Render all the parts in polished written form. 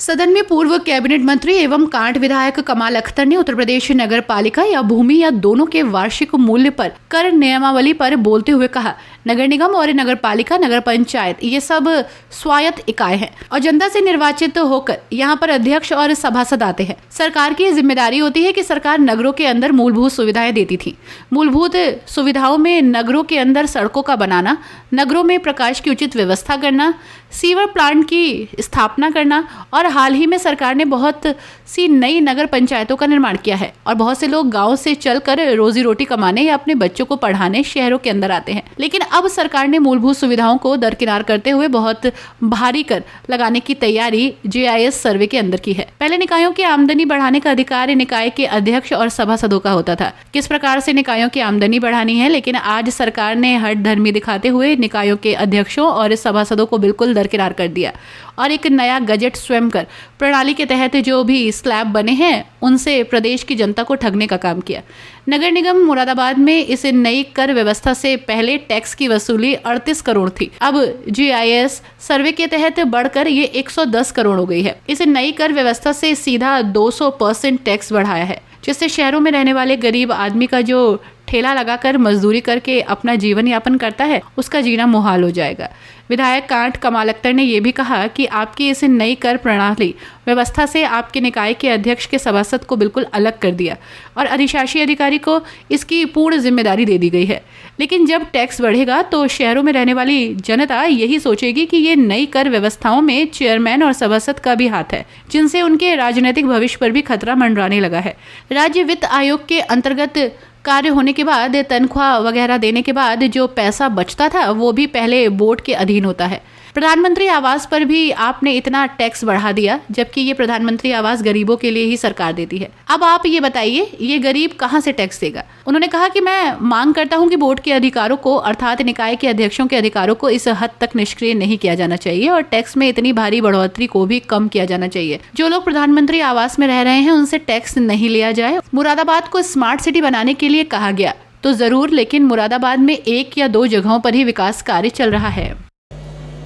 सदन में पूर्व कैबिनेट मंत्री एवं कांट विधायक कमाल अख्तर ने उत्तर प्रदेश नगर पालिका या भूमि या दोनों के वार्षिक मूल्य पर कर नियमावली पर बोलते हुए कहा, नगर निगम और नगर पालिका, नगर पंचायत ये सब स्वायत्त इकाई हैं और जनता से निर्वाचित होकर यहाँ पर अध्यक्ष और सभासद आते हैं। सरकार की जिम्मेदारी होती है कि सरकार नगरों के अंदर मूलभूत सुविधाएं देती थी। मूलभूत सुविधाओं में नगरों के अंदर सड़कों का बनाना, नगरों में प्रकाश की उचित व्यवस्था करना, सीवर प्लांट की स्थापना करना और हाल ही में सरकार ने बहुत सी नई नगर पंचायतों का निर्माण किया है और बहुत से लोग गांव से चलकर रोजी रोटी कमाने या अपने बच्चों को पढ़ाने शहरों के अंदर आते हैं। लेकिन अब सरकार ने मूलभूत सुविधाओं को दरकिनार करते हुए बहुत भारी कर लगाने की तैयारी जीआईएस सर्वे के अंदर की है। पहले निकायों की आमदनी बढ़ाने का अधिकार निकाय के अध्यक्ष और सभासदों का होता था। किस प्रकार से निकायों की आमदनी बढ़ानी है, लेकिन आज सरकार ने हठधर्मी दिखाते हुए निकायों के अध्यक्षों और सभासदों को बिल्कुल दरकिनार कर दिया और एक नया गजट स्वयं कर प्रणाली के तहत जो भी स्लैब बने हैं उनसे प्रदेश की जनता को ठगने का काम किया। नगर निगम मुरादाबाद में इस नई कर व्यवस्था से पहले टैक्स की वसूली 38 करोड़ थी। अब जीआईएस सर्वे के तहत बढ़कर ये 110 करोड़ हो गई है। इस नई कर व्यवस्था से सीधा 200% टैक्स बढ़ाया है, जिससे शहरों में रहने वाले गरीब आदमी का जो ठेला लगाकर मजदूरी करके अपना जीवन यापन करता है उसका जीना मुहाल हो जाएगा। विधायक कांट कमाल अख्तर ने यह भी कहा कि आपकी इस नई कर प्रणाली व्यवस्था से आपके निकाय के अध्यक्ष के सभासद को बिल्कुल अलग कर दिया और अधिशासी अधिकारी को इसकी पूर्ण जिम्मेदारी दे दी गई है। लेकिन जब टैक्स बढ़ेगा तो शहरों में रहने वाली जनता यही सोचेगी कि ये नई कर व्यवस्थाओं में चेयरमैन और सभासद का भी हाथ है, जिनसे उनके राजनीतिक भविष्य पर भी खतरा मंडराने लगा है। राज्य वित्त आयोग के अंतर्गत कार्य होने के बाद तनख्वाह वगैरह देने के बाद जो पैसा बचता था वो भी पहले बोर्ड के अधीन होता है। प्रधानमंत्री आवास पर भी आपने इतना टैक्स बढ़ा दिया, जबकि ये प्रधानमंत्री आवास गरीबों के लिए ही सरकार देती है। अब आप ये बताइए, ये गरीब कहाँ से टैक्स देगा? उन्होंने कहा कि मैं मांग करता हूँ कि बोर्ड के अधिकारों को अर्थात निकाय के अध्यक्षों के अधिकारों को इस हद तक निष्क्रिय नहीं किया जाना चाहिए और टैक्स में इतनी भारी बढ़ोतरी को भी कम किया जाना चाहिए। जो लोग प्रधानमंत्री आवास में रह रहे हैं उनसे टैक्स नहीं लिया जाए। मुरादाबाद को स्मार्ट सिटी बनाने के लिए कहा गया तो जरूर, लेकिन मुरादाबाद में 1 या 2 जगहों पर ही विकास कार्य चल रहा है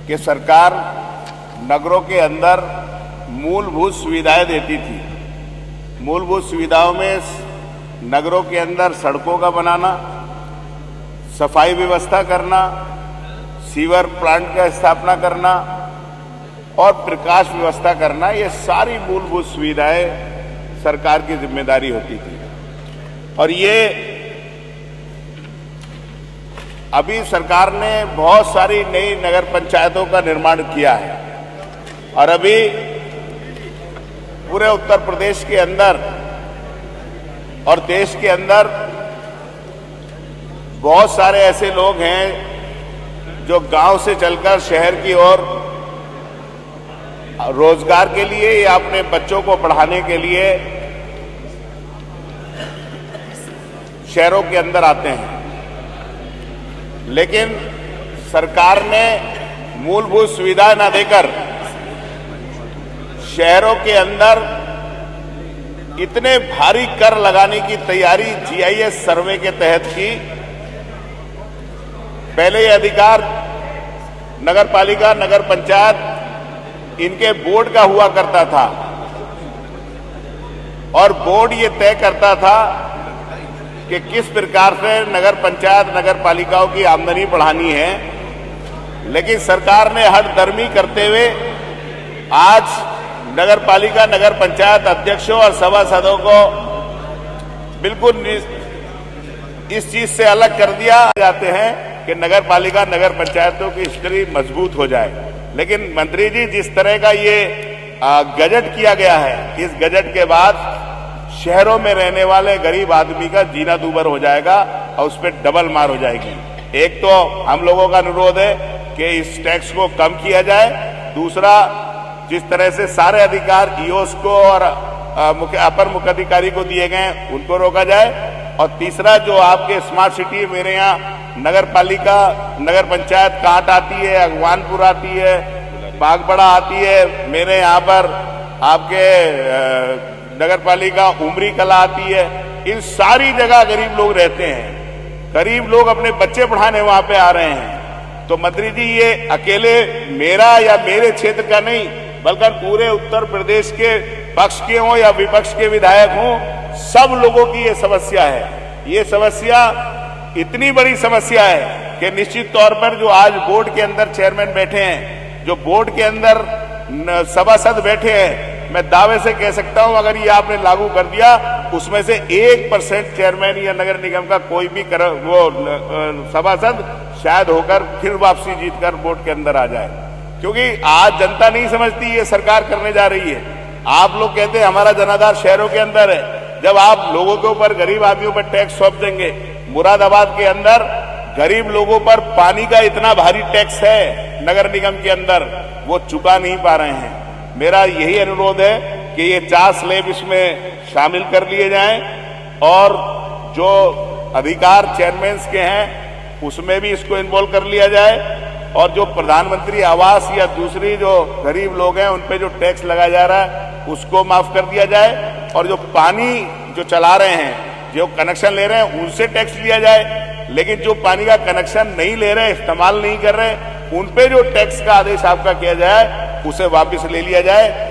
कि सरकार नगरों के अंदर मूलभूत सुविधाएं देती थी। मूलभूत सुविधाओं में नगरों के अंदर सड़कों का बनाना, सफाई व्यवस्था करना, सीवर प्लांट का स्थापना करना और प्रकाश व्यवस्था करना, ये सारी मूलभूत सुविधाएं सरकार की जिम्मेदारी होती थी। और ये अभी सरकार ने बहुत सारी नई नगर पंचायतों का निर्माण किया है और अभी पूरे उत्तर प्रदेश के अंदर और देश के अंदर बहुत सारे ऐसे लोग हैं जो गांव से चलकर शहर की ओर रोजगार के लिए या अपने बच्चों को पढ़ाने के लिए शहरों के अंदर आते हैं। लेकिन सरकार ने मूलभूत सुविधा न देकर शहरों के अंदर इतने भारी कर लगाने की तैयारी जीआईएस सर्वे के तहत की। पहले ये अधिकार नगर पालिका, नगर पंचायत इनके बोर्ड का हुआ करता था और बोर्ड ये तय करता था कि किस प्रकार से नगर पंचायत, नगर पालिकाओं की आमदनी बढ़ानी है। लेकिन सरकार ने हठधर्मी करते हुए आज नगर पालिका, नगर पंचायत अध्यक्षों और सभासदों को बिल्कुल इस चीज से अलग कर दिया जाते हैं कि नगर पालिका, नगर पंचायतों की स्थिति मजबूत हो जाए। लेकिन मंत्री जी, जिस तरह का ये गजट किया गया है, इस गजट के बाद शहरों में रहने वाले गरीब आदमी का जीना दूभर हो जाएगा और उस पर डबल मार हो जाएगी। एक तो हम लोगों का अनुरोध है कि इस टैक्स को कम किया जाए, दूसरा जिस तरह से सारे अधिकार ईओस को और अपर मुख्य अधिकारी को दिए गए उनको रोका जाए, और तीसरा जो आपके स्मार्ट सिटी मेरे यहाँ नगर पालिका, नगर पंचायत कांट आती है, अगवानपुर आती है, बागबड़ा आती है, मेरे यहाँ पर आपके नगर पालिका उमरी कला आती है, इन सारी जगह गरीब लोग रहते हैं। गरीब लोग अपने बच्चे पढ़ाने वहां पे आ रहे हैं। तो मंत्री जी, ये अकेले मेरा या मेरे क्षेत्र का नहीं, बल्कि पूरे उत्तर प्रदेश के पक्ष के हों या विपक्ष के विधायक हों, सब लोगों की ये समस्या है। ये समस्या इतनी बड़ी समस्या है कि निश्चित तौर पर जो आज बोर्ड के अंदर चेयरमैन बैठे हैं, जो बोर्ड के अंदर सभासद बैठे हैं, मैं दावे से कह सकता हूं अगर ये आपने लागू कर दिया, उसमें से 1% चेयरमैन या नगर निगम का कोई भी सभासद शायद होकर फिर वापसी जीतकर बोर्ड के अंदर आ जाए। क्योंकि आज जनता नहीं समझती ये सरकार करने जा रही है। आप लोग कहते हैं हमारा जनाधार शहरों के अंदर है, जब आप लोगों के ऊपर, गरीब आदमियों पर टैक्स सौंप देंगे। मुरादाबाद के अंदर गरीब लोगों पर पानी का इतना भारी टैक्स है नगर निगम के अंदर, वो चुका नहीं पा रहे हैं। मेरा यही अनुरोध है कि ये 4 स्लैब इसमें शामिल कर लिए जाएं और जो अधिकार चेयरमैन के हैं उसमें भी इसको इन्वॉल्व कर लिया जाए, और जो प्रधानमंत्री आवास या दूसरी जो गरीब लोग हैं उन पे जो टैक्स लगाया जा रहा है उसको माफ कर दिया जाए, और जो पानी जो चला रहे हैं, जो कनेक्शन ले रहे हैं, उनसे टैक्स लिया जाए। लेकिन जो पानी का कनेक्शन नहीं ले रहे, इस्तेमाल नहीं कर रहे, उन पे जो टैक्स का आदेश आपका किया जाए उसे वापस ले लिया जाए।